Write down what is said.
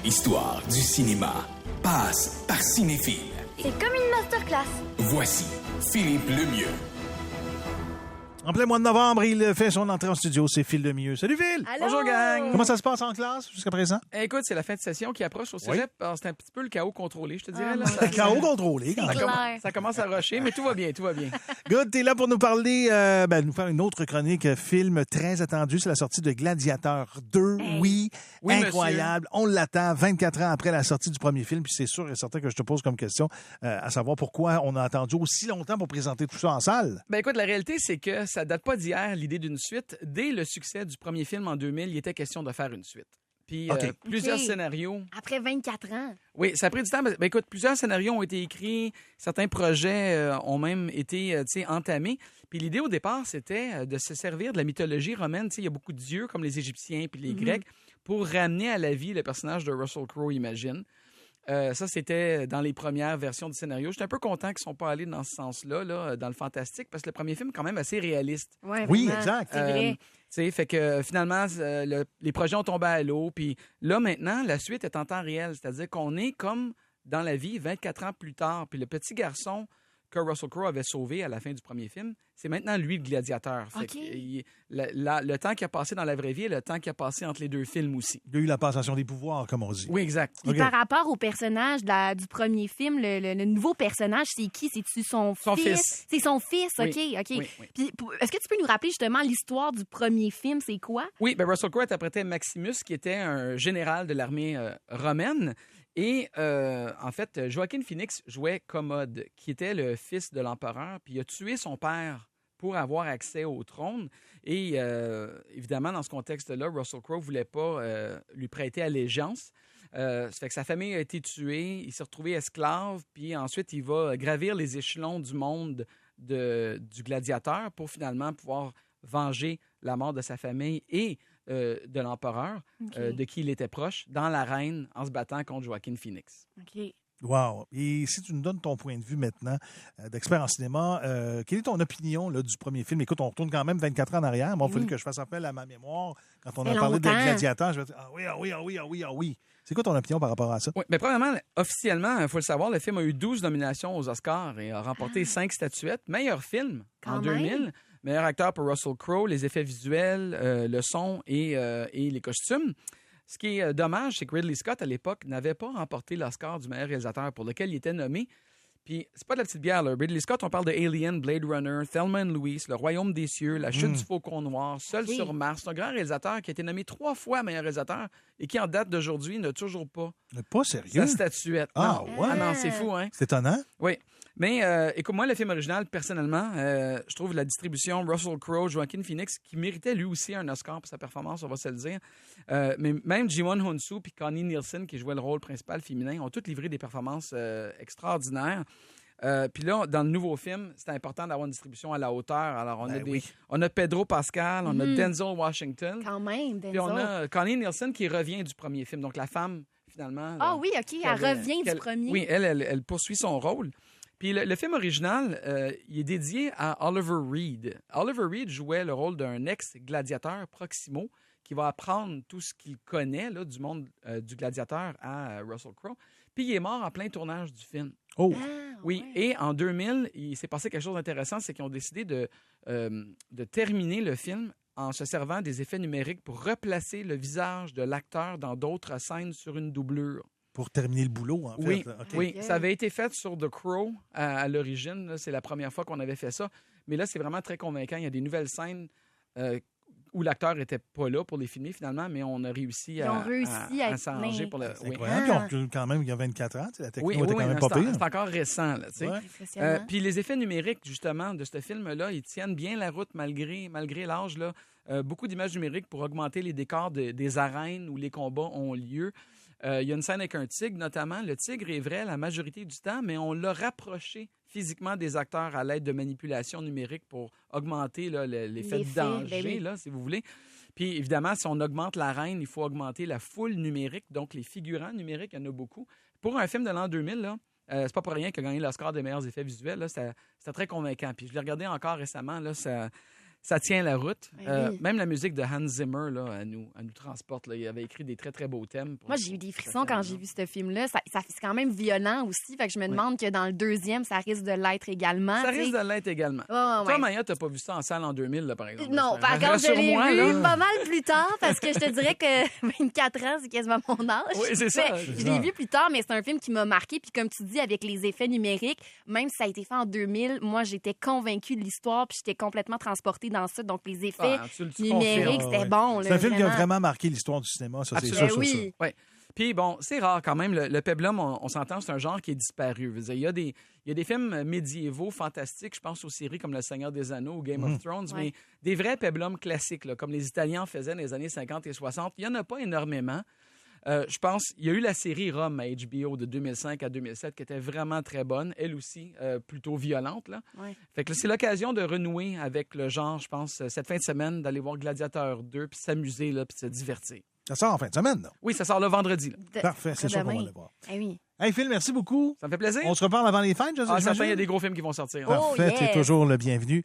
Histoire du cinéma passe par Cinéphile. C'est comme une masterclass. Voici Philippe Lemieux. En plein mois de novembre, il fait son entrée en studio. C'est Phil Lemieux. Salut Phil! Allô? Bonjour, gang. Comment ça se passe en classe jusqu'à présent? Écoute, c'est la fin de session qui approche au cégep. Alors, c'est un petit peu le chaos contrôlé, je te dirais. Là. Un chaos contrôlé, quand C'est même. clair. Ça commence à rusher, mais tout va bien, tout va bien. Good, t'es là pour nous parler, nous faire une autre chronique, film très attendu. C'est la sortie de Gladiateur 2. Hey. Oui, Oui, incroyable. On l'attend 24 ans après la sortie du premier film. Puis c'est sûr et certain que je te pose comme question, à savoir pourquoi on a attendu aussi longtemps pour présenter tout ça en salle. Ben écoute, la réalité, c'est que ça date pas d'hier, l'idée d'une suite. Dès le succès du premier film en 2000, il était question de faire une suite. Puis OK. plusieurs OK. scénarios. Après 24 ans. Oui, ça a pris du temps. Ben écoute, plusieurs scénarios ont été écrits, certains projets ont même été entamés. Puis l'idée au départ, c'était de se servir de la mythologie romaine. Tu sais, il y a beaucoup de dieux comme les Égyptiens puis les Grecs pour ramener à la vie le personnage de Russell Crowe, imagine. Ça, c'était dans les premières versions du scénario. J'étais un peu content qu'ils ne sont pas allés dans ce sens-là, là, dans le fantastique, parce que le premier film est quand même assez réaliste. Ouais, Oui, vraiment. exact. C'est vrai. Tu sais, fait que finalement, les projets ont tombé à l'eau. Puis là, maintenant, la suite est en temps réel. C'est-à-dire qu'on est comme dans la vie 24 ans plus tard. Puis le petit garçon que Russell Crowe avait sauvé à la fin du premier film, c'est maintenant lui le gladiateur. Fait OK. que, le temps qu'il a passé dans la vraie vie et le temps qu'il a passé entre les deux films aussi. Il y a eu la passation des pouvoirs, comme on dit. Oui, exact. Puis OK. par rapport au personnage du premier film, le nouveau personnage, c'est qui? C'est-tu son fils. C'est son fils, OK, Oui. OK. Oui, oui. Puis est-ce que tu peux nous rappeler justement l'histoire du premier film? C'est quoi? Oui, ben Russell Crowe interprétait Maximus, qui était un général de l'armée romaine. Et en fait, Joaquin Phoenix jouait Commode, qui était le fils de l'empereur, puis il a tué son père pour avoir accès au trône. Et évidemment, dans ce contexte-là, Russell Crowe ne voulait pas lui prêter allégeance. Ça fait que sa famille a été tuée, il s'est retrouvé esclave, puis ensuite, il va gravir les échelons du monde du gladiateur pour finalement pouvoir venger la mort de sa famille et de l'empereur, OK. de qui il était proche, dans l'arène en se battant contre Joaquin Phoenix. OK. Wow. Et si tu nous donnes ton point de vue maintenant d'expert en cinéma, quelle est ton opinion là, du premier film? Écoute, on retourne quand même 24 ans en arrière. Moi, il fallait que je fasse appel à ma mémoire. Quand on a fait parlé des longtemps. gladiateurs, je vais dire ah oui, ah oui, ah oui, ah oui, ah oui. C'est quoi ton opinion par rapport à ça? Oui, mais premièrement, officiellement, il faut le savoir, le film a eu 12 nominations aux Oscars et a remporté 5 statuettes. Meilleur film en Quand 2000. même. Meilleur acteur pour Russell Crowe, les effets visuels, le son et les costumes. Ce qui est dommage, c'est que Ridley Scott, à l'époque, n'avait pas remporté l'Oscar du meilleur réalisateur pour lequel il était nommé. Puis, c'est pas de la petite bière, là. Ridley Scott, on parle de Alien, Blade Runner, Thelma and Louise, Le Royaume des cieux, La chute du Faucon Noir, Seul Oui. sur Mars. C'est un grand réalisateur qui a été nommé 3 fois meilleur réalisateur et qui, en date d'aujourd'hui, n'a toujours pas Pas sérieux? sa statuette. Ah, Non. ouais? Ah non, c'est fou, hein? C'est étonnant. Oui. Mais écoute, moi, le film original, personnellement, je trouve la distribution Russell Crowe, Joaquin Phoenix, qui méritait lui aussi un Oscar pour sa performance, on va se le dire. Mais même Ji-won Hunsu et Connie Nielsen, qui jouait le rôle principal féminin, ont tous livré des performances extraordinaires. Puis là, dans le nouveau film, c'est important d'avoir une distribution à la hauteur. Alors, on a Pedro Pascal, on a Denzel Washington, Quand même, puis on Denzel. a Connie Nielsen qui revient du premier film. Donc, la femme, finalement... Ah oui, OK, elle revient du qu'elle- premier. Oui, elle poursuit son rôle. Puis le film original, il est dédié à Oliver Reed. Oliver Reed jouait le rôle d'un ex-gladiateur proximo qui va apprendre tout ce qu'il connaît là, du monde du gladiateur à Russell Crowe. Puis il est mort en plein tournage du film. Oh, Ah, Oui, ouais. et en 2000, il s'est passé quelque chose d'intéressant, c'est qu'ils ont décidé de terminer le film en se servant des effets numériques pour replacer le visage de l'acteur dans d'autres scènes sur une doublure. pour terminer le boulot, en Oui, fait. OK. oui, Ok. ça avait été fait sur The Crow à l'origine. Là. C'est la première fois qu'on avait fait ça. Mais là, c'est vraiment très convaincant. Il y a des nouvelles scènes où l'acteur n'était pas là pour les filmer finalement, mais on a réussi Ils ont réussi à s'arranger pour le. C'est Oui. incroyable. Puis on recule quand même, il y a 24 ans. Tu sais, la techno Oui, était oui, quand oui, même mais pas pire. c'est encore récent. Là, tu sais. Ouais. Impressionnant. Puis les effets numériques, justement, de ce film-là, ils tiennent bien la route malgré l'âge. Là. Beaucoup d'images numériques pour augmenter les décors des arènes où les combats ont lieu. Il y a une scène avec un tigre, notamment. Le tigre est vrai la majorité du temps, mais on l'a rapproché physiquement des acteurs à l'aide de manipulations numériques pour augmenter là, l'effet de L'effet, danger, ben oui. là, si vous voulez. Puis évidemment, si on augmente l'arène, il faut augmenter la foule numérique, donc les figurants numériques, il y en a beaucoup. Pour un film de l'an 2000, là, c'est pas pour rien qu'il a gagné l'Oscar des meilleurs effets visuels. Là, c'était très convaincant. Puis je l'ai regardé encore récemment. Là, ça tient la route. Oui. Même la musique de Hans Zimmer, là, elle nous transporte. Là. Il avait écrit des très, très beaux thèmes. Moi, j'ai eu des frissons quand j'ai vu ce film-là. C'est quand même violent aussi. Fait que je me demande que dans le deuxième, ça risque de l'être également. Ça tu sais. risque de l'être également. Ouais. Toi, Maya, t'as pas vu ça en salle en 2000, là, par exemple? Non, par contre, je l'ai Rassure-moi, vu là. pas mal plus tard parce que je te dirais que 24 ans, c'est quasiment mon âge. Oui, c'est ça. Mais C'est je ça. l'ai vu plus tard, mais c'est un film qui m'a marqué. Puis comme tu dis, avec les effets numériques, même si ça a été fait en 2000, moi, j'étais convaincue de l'histoire puis j'étais complètement transportée dans ça. Donc, les effets Ah, tu numériques, confirmes. c'était ouais. bon. C'est là, un film qui a vraiment marqué l'histoire du cinéma, ça, c'est Absolument. sûr, Ben sûr, oui. sûr. Ouais. Puis bon, c'est rare quand même. Le peplum, on s'entend, c'est un genre qui est disparu. Je veux dire, il y a des films médiévaux fantastiques, je pense aux séries comme Le Seigneur des Anneaux ou Game of Thrones, Ouais. mais des vrais peplums classiques, là, comme les Italiens en faisaient dans les années 50 et 60, il n'y en a pas énormément. Je pense, il y a eu la série Rome à HBO de 2005 à 2007 qui était vraiment très bonne, elle aussi plutôt violente. Là. Ouais. Fait que là, c'est l'occasion de renouer avec le genre, je pense, cette fin de semaine, d'aller voir Gladiateur 2, puis s'amuser, là, puis se divertir. Ça sort en fin de semaine, là. Oui, ça sort le vendredi. Là. Parfait, c'est sûr qu'on va demain. le voir. Eh oui. Hey, Phil, merci beaucoup. Ça me fait plaisir. On se reparle avant les fêtes, Ah, j'imagine? certain, il y a des gros films qui vont sortir. Oh, Parfait, tu es yes. toujours le bienvenu.